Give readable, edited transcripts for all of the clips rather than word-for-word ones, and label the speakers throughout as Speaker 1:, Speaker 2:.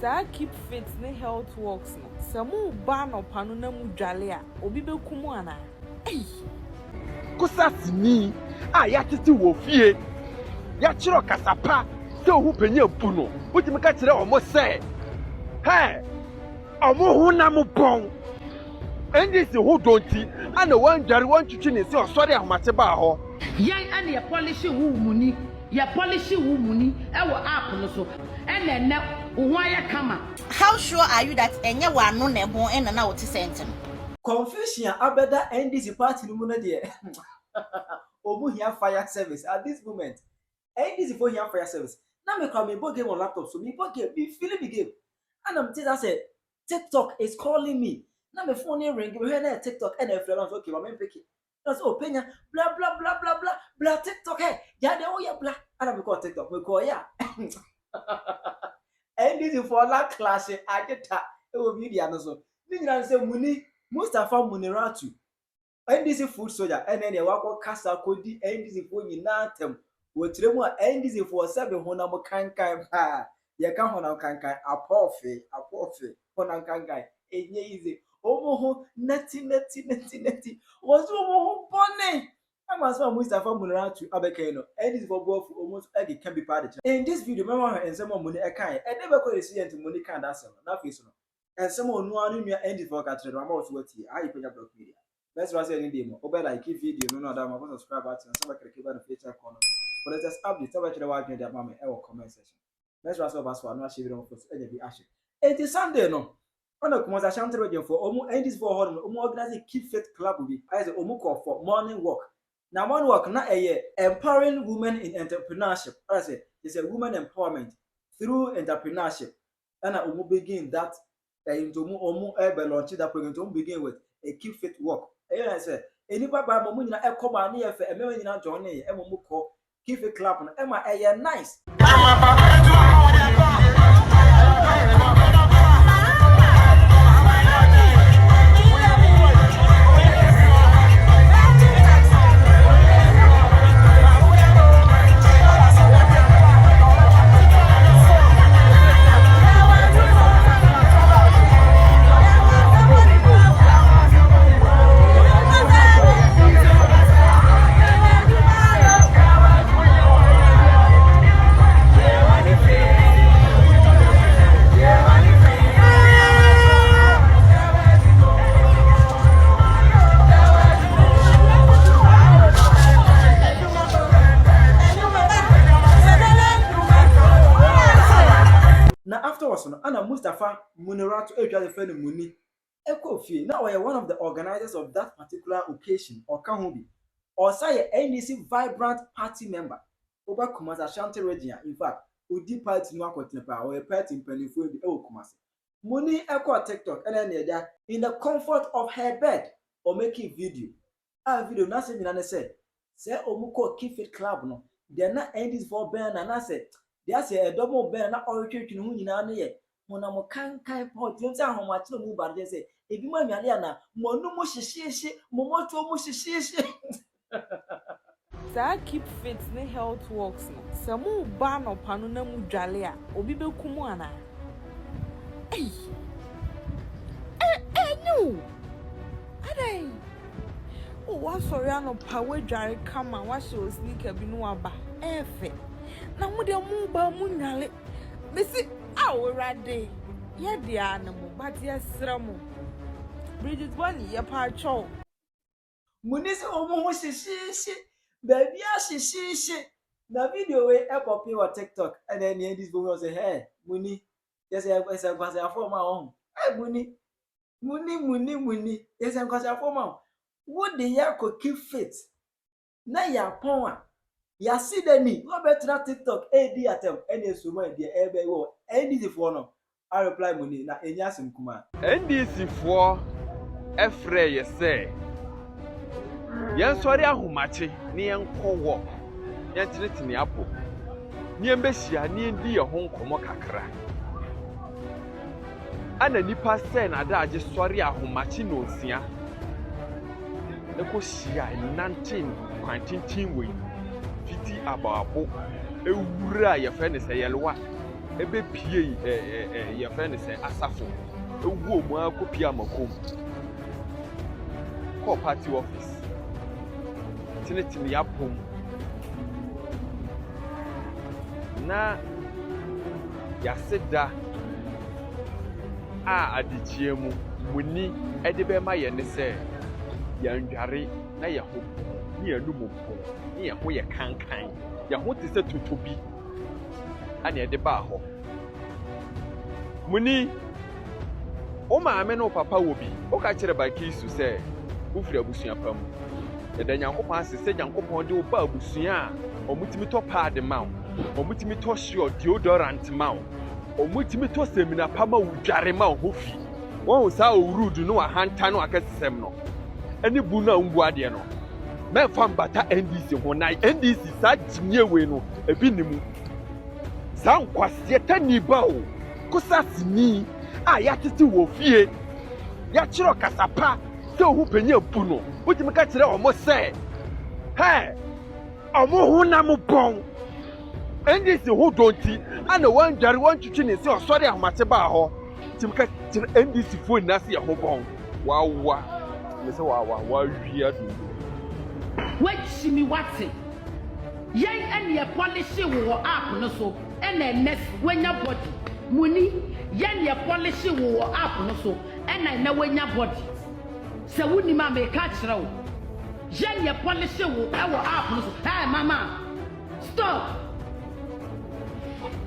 Speaker 1: That keep fit ne health works no. Samu ban or panuna mujalia, obi be kumuana. Hey!
Speaker 2: Kusasini, yatiti wofie. Yachiro kasapa, so who Penyah puno. What you catch almost say? Hey! Omo hunamu bong. NDC who don't see, and the one that want to chin is so sorry how much about her.
Speaker 3: Young and your policy money, your policy money, our apple so, and then now, why come?
Speaker 4: How sure are you that any one no nebo and an out sentence?
Speaker 5: Confusion abeda NDC Party Muni there. Obu here fire service at this moment. NDC for here fire service. Now me come me book game on laptop, so me book game, me feeling the game. And I'm telling say TikTok is calling me. Now my phone ring, we hear TikTok and if you're okay, I'm pick it. That's all Penyah, blah blah blah blah blah blah TikTok. Hey, yeah, they all yeah blah. And I'm call TikTok. We call yeah. NDC for that class, I get that. It will be the answer. Then say Muni, Mustafa Muniratu. NDC food soldier, and then you walk Casa Kodi, NDC for Yinatem. We tremor NDC for 7 Honamo Kankai. You can't honor Kankai, a porfy, Honam Kankai. Easy. Omo neti. Was Omo bonnet. I must want Mustafa Muniratu Abekeno. NDC for both almost Eddie can be party. In this video, remember and some money a kind. I never could see into money kind of not face. And someone no one knew ended for Catherine Ramos. What he I put up media. Let's watch any demo. Over like video, no other my subscribe button, and some keep on the feature corner. But let us update some of the watch in the mama or comment section. Let's watch over so I'm not sure on any action. It is Sunday, no. On the commercial shanty region for almost endings for home, organizing Keep Fit Club will be as a Omuko for morning walk. Now, one walk not a year empowering women in entrepreneurship. I say it's a woman empowerment through entrepreneurship. And I will begin that. Into omu ebe launch that program to begin with a Keep Fit walk. I say any papa mo nyina e come ani e fe e me nyina join e mo mu ko Keep Fit club no e ma e nice. Afterwards, Anna Mustafa Muniratu the friend Muni. Ekofi, now we are one of the organizers of that particular occasion, or Kahubi, or say NDC vibrant party member. Over Kumasa Shanti Regina, in fact, Udi party no Kotinepa, or a party in Penyah the Ewo Kumasi. Muni Eko TikTok, and then there in the comfort of her bed, or making video. A video, nothing in said, say Omuko Keep Fit Club, no, they're not NDC for Ben, and I said, there's a double bell, not all church in Hunina. When I'm a can't point, you tell how much to move, but they say, if you mind Mariana, Mono Mushishi, Momoto Mushishi.
Speaker 1: That keep fit ne health works no. Samu ban or panuna mujalia, obi be kumuana. Hey! No! Aday! Oh, what sorry, no power jar come and wash your sneaker binuaba. Efe. Na mo de mo ba mo nyale me si awurade ye de anamo but ye sramo Bridget one ye pa cho
Speaker 5: Muni se omo ho shishi baby a shishi na video we e copy wa TikTok and then this boy say hey Muni yes I was a form on hey Muni yes I was a form what the year could keep fit na ya pon ya see the me no better TikTok AD atem any sumo e de ebe wo NDC for no I reply Muni na enya sim kuma
Speaker 2: NDC for efre ye say yen sori ahomache ne yen kwo yen tinetini apo ne yen behia ne yen di ye ho nkomo kakra ana nipa say na da age sori ahomache no nsia ne ko hia 19 kwantintin we fiti ababo ewura ya fe ne se yelwa ebe pie ya fe ne se asafo ewu omu akopia makom call party office tinetini ya pom na ya seda a adichie mu muni edebe ma ye ne se ya ndware na ya ho ni anumu po ni ya ho ye kankan ya ho te se totobi ani edeba ho muni o maame no papa wo bi o ka kire ba kisu se wo firi abusua pam eda nyankopon asese nyankopon de wo ba abusua a omutimi to pad mawo omutimi to sure deodorant mawo omutimi to semina pama wo dware mawo ho fi won sa o rude no ahanta no akasesem no eni bu na ngbu ade no me fam bata NDC ho na NDC sa jimye we no ebi nimu sa nkwase tani ba o kusasini a ya tete wo fie ya chiro kasapa se ohu Penyah bu no wotimi ka kire omo se he omo hu na mo bon NDC hu donti ana wan dware wan twitwi ne se osori ahomate ba ho timi ka kire NDC fo na se ho bon wawa me se wawa wa wi adu
Speaker 3: wachimi wate yen ene policy wo app no so ene next wenya body muni yen policy wo app no so ene na wenya body se wuni ma me ka kire wo yen policy wo e wo app no so hey mama stop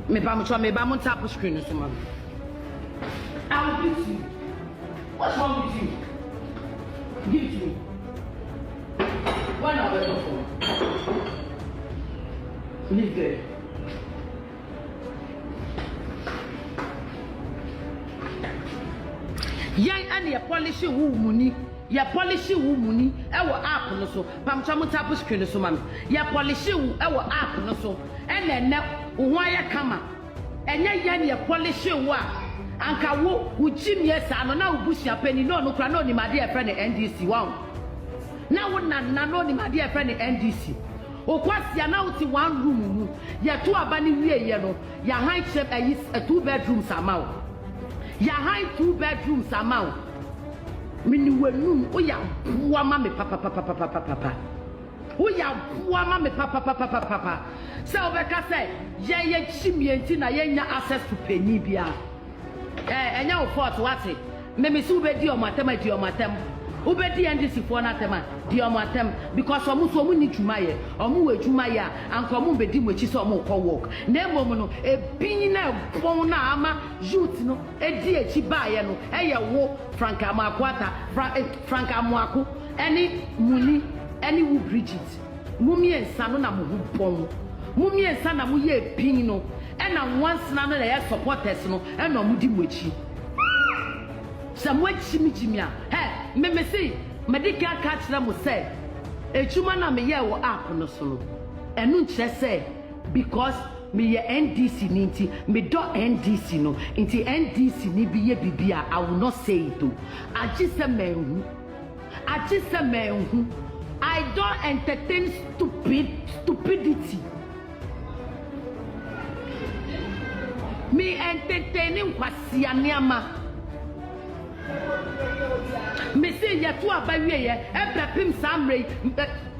Speaker 3: me ba mo tap screen so mama I will beat you. What's wrong with you? Give it to me. Why not better for? Leave there. Yan and your policy woo money. Your policy woo money. Our app no so. Pamchamu tapu screen so mami. Your policy woo our app no so. And then why come? And yan your policy woo. Anka wo ujimi esa no na ubusia peni no kra no ni made e friend NDC wow. Na wo na no ni made e friend NDC. Okwasia na uti one room mu. Ya to abani wie ye no. Ya high chef a 2 bedrooms amount. Ya high 2 bedrooms amount. Mini wenum o ya buwa ma me papa. O ya buwa ma me papa. Se obeka say ye chimie nti na ye nya access to Penyah bia. Enya o fort wate me si ubedi o matem ubedi NDC for na tema di o matem because omu so mu ni dwuma ye omu we dwuma ye anka omu bedi mochi so omu ko work na emom no ebin na bon na ama youth no edi echi ba ye no eye wo Frank Amakwata Frank Amwako any Muni any wu Bridget mumi ensa no na mo hu bon mumi ensa na mo ye pin no ena once na no ya supporters no ena omudi mochi samwachi mijimia me say medical catch na mo say echuma na me ye wo app no so no enu nche say because me ye NDC ni nti me do NDC no nti NDC ni bi ye bibia I will not say it o agise menhu I don't entertain stupidity. Me entertaining kwasianiama. Me say ya to abawie ye epepim samre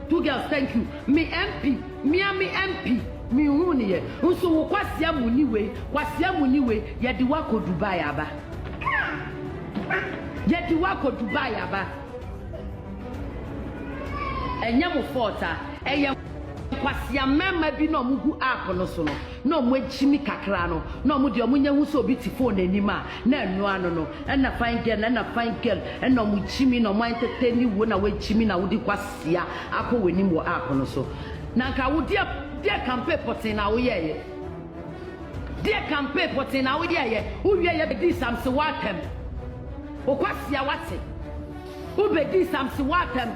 Speaker 3: 2 girls thank you. Me MP, me MP, me huni ye. Nso wo kwasia muni we ye di wako Dubai aba. Ye di wako Dubai aba. Enya mo forta, eye kwasia mema bi no mugu app no so no no mo echimi kakra no no mo de omunya hu so bi ti phone anima na enu ano no na fine girl na fine girl na mo chimi no mo entertain wo na we chimi na wo di kwasia akọ weni mo app no so na nka wo dia campaign potin na wo ye dia campaign potin na wo ye wo wie ye be di samse watem o kwasia wate wo be di samse watem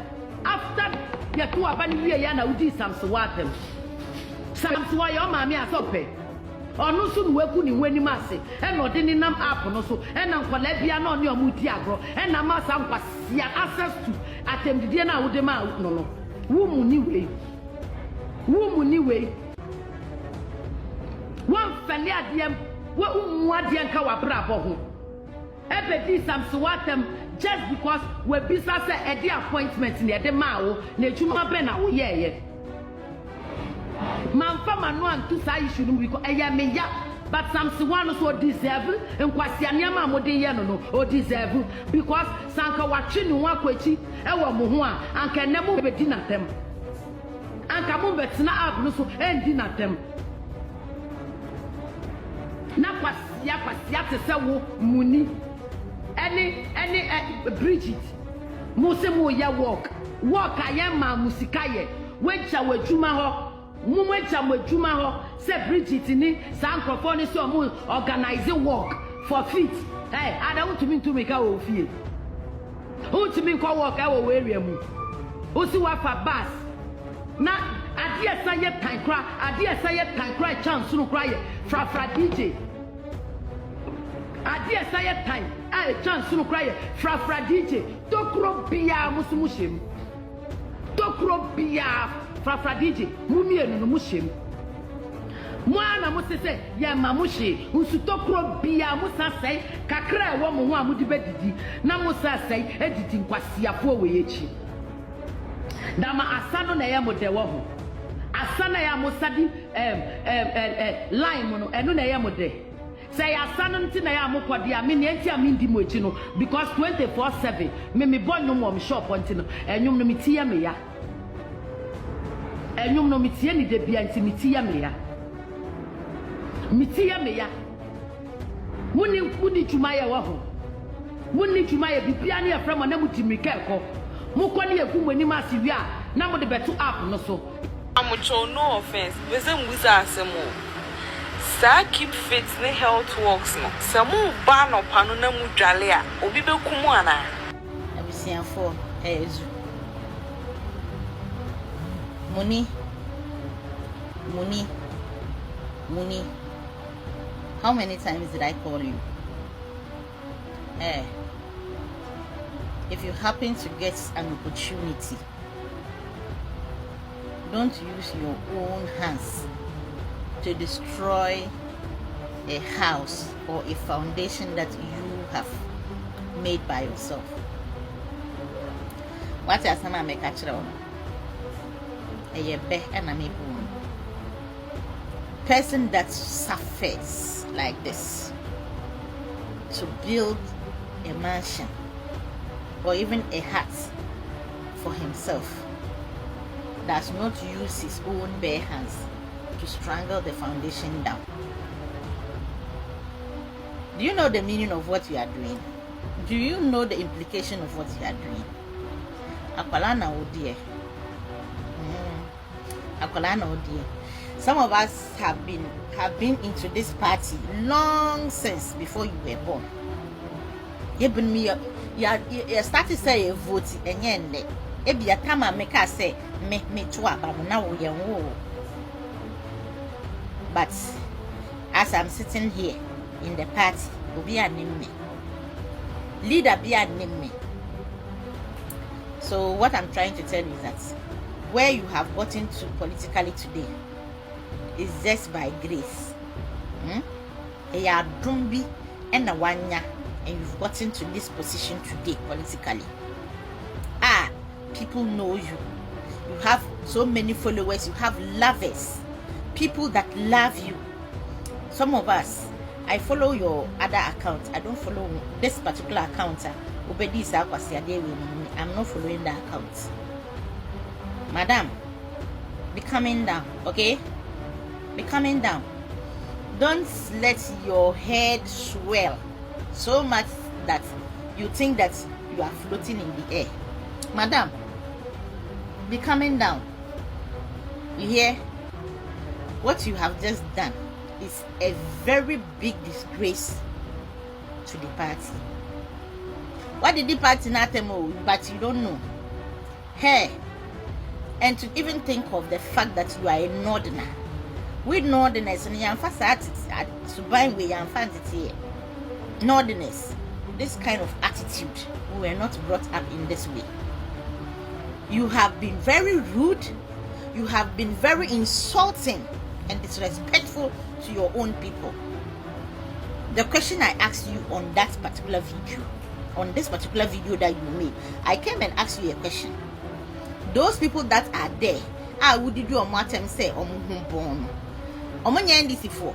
Speaker 3: after ya tu abani wie ya na udi samse watem samse wa yo maami asope onu so nu weku ni weni mase e no de ni nam app no so e na nkola bia na oni omudi agro e na ma sa nkwasia access to atemdidie na wode ma no no wo mu ni we One Fania what umwadia kawa bravo. Ebedi samsuatem just because we business a the appointment near the mao, Nejuma Bena, oh yeah. Mamfa Manuan to say shouldn't be a but Samsuan so deserve and Quasianiama Modiano or deserve because Sanka watching one quechi, Ewa Muhua, and can never be dinner them. And Kamubetina Abluso and dinner them. Napas Yapas Muni. Any Bridget Musemo ya walk I am ma musikaye wencha wejuma ho mumwencha wejuma ho say Bridget ni sankrofoni so mu organizing work for fit hey I don't to mean to make our fee who to mean ko work our area mu o si wa fa bus na ade esa ye tan kra chance no kra ye fra DJ Adia say time, I chance no cry, fra DJ, Tokro Bia Musumushim. Tokro Bia, fra DJ, Mumia no Mushim. Mwana must say, Ya Mamushi, Usutokro Bia Musa say, Kakra woman who dibedi, Namusa say, editing Quasia for Wechi. Dama Asano Nayamo de Wahu. Asana ya Musadi, Lime, and Nayamo de. Say a son until I am for the Aminian because 24/7 me born no more shop until and you know me tia me ya. And you know me tia ni de be anti-mitia me ya. Mitia me ya. Muni chumaya waho. Muni chumaya bipiani ya from a namutimiko. Mukoni a kumani massivia, now the better up no so.
Speaker 1: I'm no offense, Wisdom Wizard Sa keep fit ne health works no. Samu ba no pano na mu dwale a obi be kumu ana.
Speaker 4: Abisianfo ezu. Muni. How many times did I call you? If you happen to get an opportunity, don't use your own hands to destroy a house or a foundation that you have made by yourself. What are some make a person that suffers like this to build a mansion or even a hut for himself does not use his own bare hands to strangle the foundation down. Do you know the meaning of what you are doing? Do you know the implication of what you are doing? Akwalana odie. Akwalana odie. Some of us have been into this party long since before you were born. Even me, you started say a vote and yende. Ebi atama meka say me twa but now we are. But as I'm sitting here in the party, obi anim me. Leader be anim me. So what I'm trying to tell you is that where you have gotten to politically today is just by grace. You dumbi and a wanya, and you've gotten to this position today politically. People know you. You have so many followers. You have lovers. People that love you. Some of us, I follow your other account. I don't follow this particular account. I'm not following the account. Madam, be coming down, okay? Be coming down. Don't let your head swell so much that you think that you are floating in the air. Madam, be coming down. You hear? What you have just done is a very big disgrace to the party. What did the party not tell? But you don't know. Hey, and to even think of the fact that you are a northerner. With northerners and young to buy with young fancy northerners, this kind of attitude, we were not brought up in this way. You have been very rude. You have been very insulting and disrespectful to your own people. The question I asked you on that particular video, on this particular video that you made, I came and asked you a question. Those people that are there, would you do a matter say NDC for?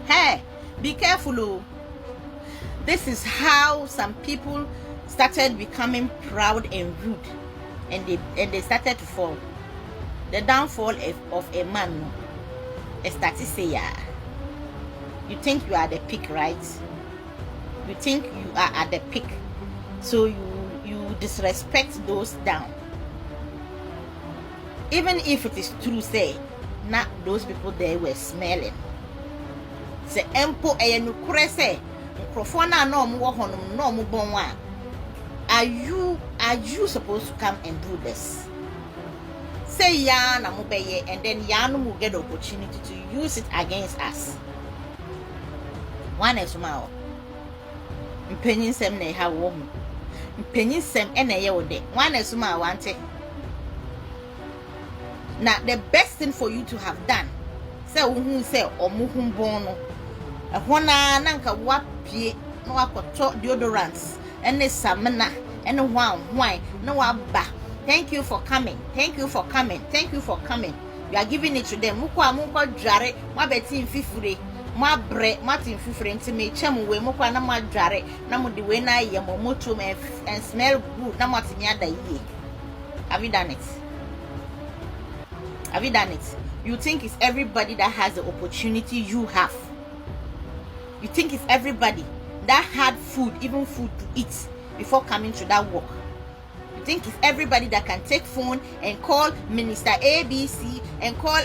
Speaker 4: Hey, be careful, oh. This is how some people started becoming proud and rude, and they started to fall. The downfall of a man is that to say, you think you are the peak, right? You think you are at the peak, so you disrespect those down. Even if it is true, say, not those people there were smelling. Say, empo ayenukure say, microphone no mo honum no mo bonwa. Are you supposed to come and do this? Say ya na mo beye, and then ya no will get the opportunity to use it against us. One is mao. Mpenyin sem na ha wo mu. Mpenyin sem e na ye wo de. One is mao wante. Now the best thing for you to have done, say who say omuhun bono. Ehona nanka wapie na wakoto deodorants ene samena ene why no waba. Thank you for coming. Thank you for coming. Thank you for coming. You are giving it to them. Mukwa dware, ma beti mfifure, ma bre, ma timfifure nti me chemu we mukwa na ma dware, na mo de we na ye mo moto and smell good, na mo timi ada ye. Have you done it? Have you done it? You think it's everybody that has the opportunity you have. You think it's everybody that had food, even food to eat before coming to that work. You think it's everybody that can take phone and call Minister ABC and call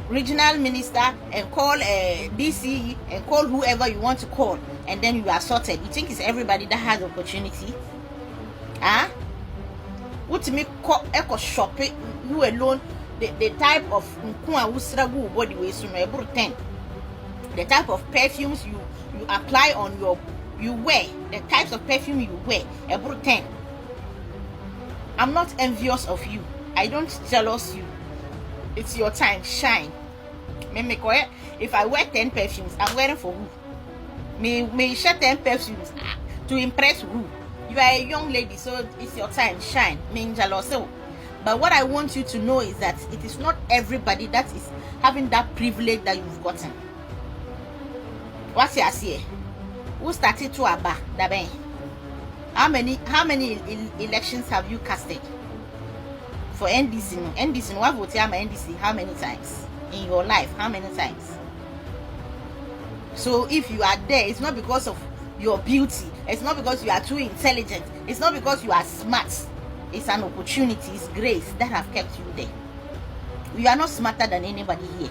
Speaker 4: regional minister and call DCE and call whoever you want to call, and then you are sorted. You think it's everybody that has opportunity? Huh? What to make echo shopping you alone? The type of body waste, the type of perfumes you apply on you wear, the types of perfume you wear, about 10. I'm not envious of you. I don't jealous you. It's your time, shine. If I wear 10 perfumes, I'm wearing for who? May share 10 perfumes to impress who? You are a young lady, so it's your time, shine. But what I want you to know is that it is not everybody that is having that privilege that you've gotten. What's your say? Who started to Abba? How many elections have you casted for NDC? NDC, what vote NDC? How many times in your life? How many times? So if you are there, it's not because of your beauty. It's not because you are too intelligent. It's not because you are smart. It's an opportunity. It's grace that have kept you there. You are not smarter than anybody here.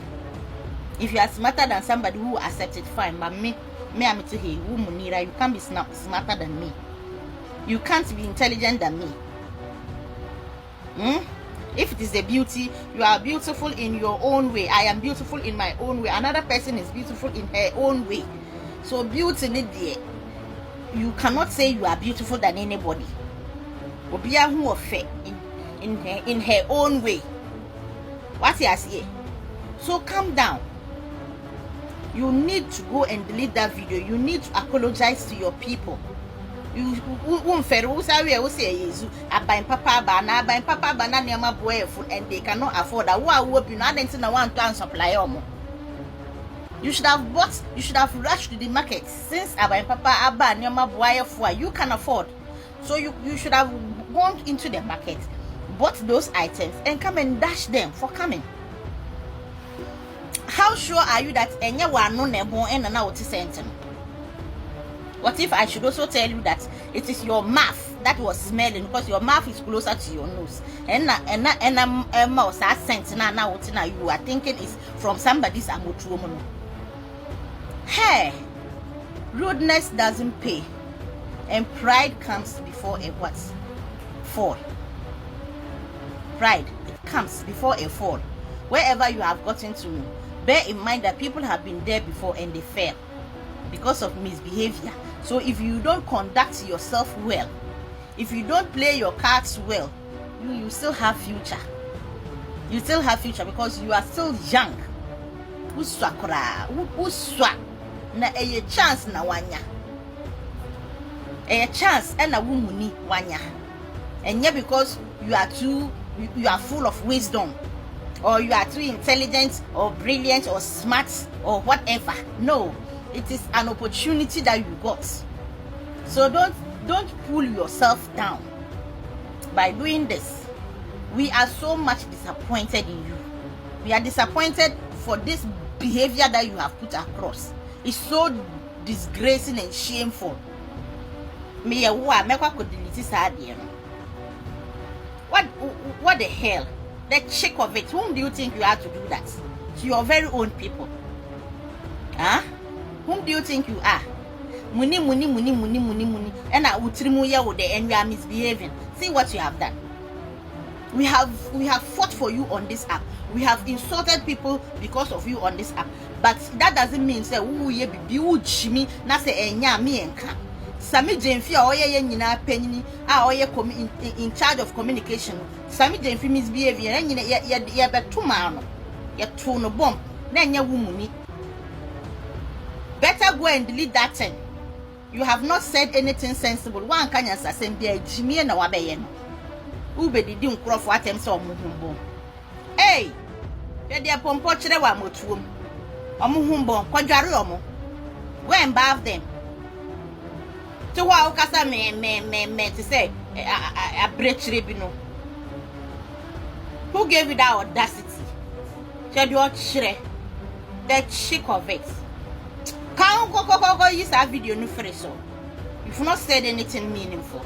Speaker 4: If you are smarter than somebody who accepts it, fine. But me, I'm to here. You can't be smarter than me. You can't be intelligent than me. If it is a beauty, you are beautiful in your own way. I am beautiful in my own way. Another person is beautiful in her own way. So beauty, you cannot say you are beautiful than anybody. In her own way. What you say? So calm down. You need to go and delete that video. You need to apologize to your people. You say and they cannot afford that. You should have bought, you should have rushed to the market since you can afford. So you should have gone into the market, bought those items, and come and dash them for coming. How sure are you that what if I should also tell you that it is your mouth that was smelling, because your mouth is closer to your nose, and you are thinking it's from somebody's amotuomono. Hey, rudeness doesn't pay, and pride comes before a what? Fall. Pride, it comes before a fall. Wherever you have gotten to, bear in mind that people have been there before and they fell because of misbehavior. So if you don't conduct yourself well, if you don't play your cards well, you still have future. You still have future because you are still young. Uswa kora, uswa na a chance na wanya. A chance and a wumuni wanya. And yeah, because you are full of wisdom, or you are too intelligent or brilliant or smart or whatever. No, it is an opportunity that you got. So don't pull yourself down by doing this. We are so much disappointed in you. We are disappointed for this behavior that you have put across. It's so disgracing and shameful. What the hell? The check of it. Whom do you think you are to do that? To your very own people. Huh? Whom do you think you are? Muni. And I would and you are misbehaving. See what you have done. We have fought for you on this app. We have insulted people because of you on this app. But that doesn't mean say ye be Jimmy na say enya me enka. Sami Jenfi oye nyina Penyah oye in charge of communication. Sami Jenfi misbehavior nyina ye betuma no. Ye to no bomb. Na nya wumuni. Better go and delete that thing. You have not said anything sensible. One can answer same be Jimmy na wabeye no. Ube didi nkrofo atem se omuhumbo. Hey! Ye de pompo kire wa motuom. Omuhumbo kwadware omo. Go and bath them. To wa ukasa me to say a breachre bi no. Who gave you that audacity? The chick of it. Can't go use that video no fresh so. You've not said anything meaningful.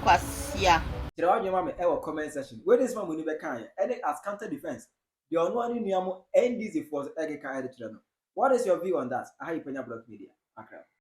Speaker 4: Cause yeah.
Speaker 5: Comment section. Where this man will be kind and as counter defense. The only NDC force. What is your view on that? I Penyah Block Media.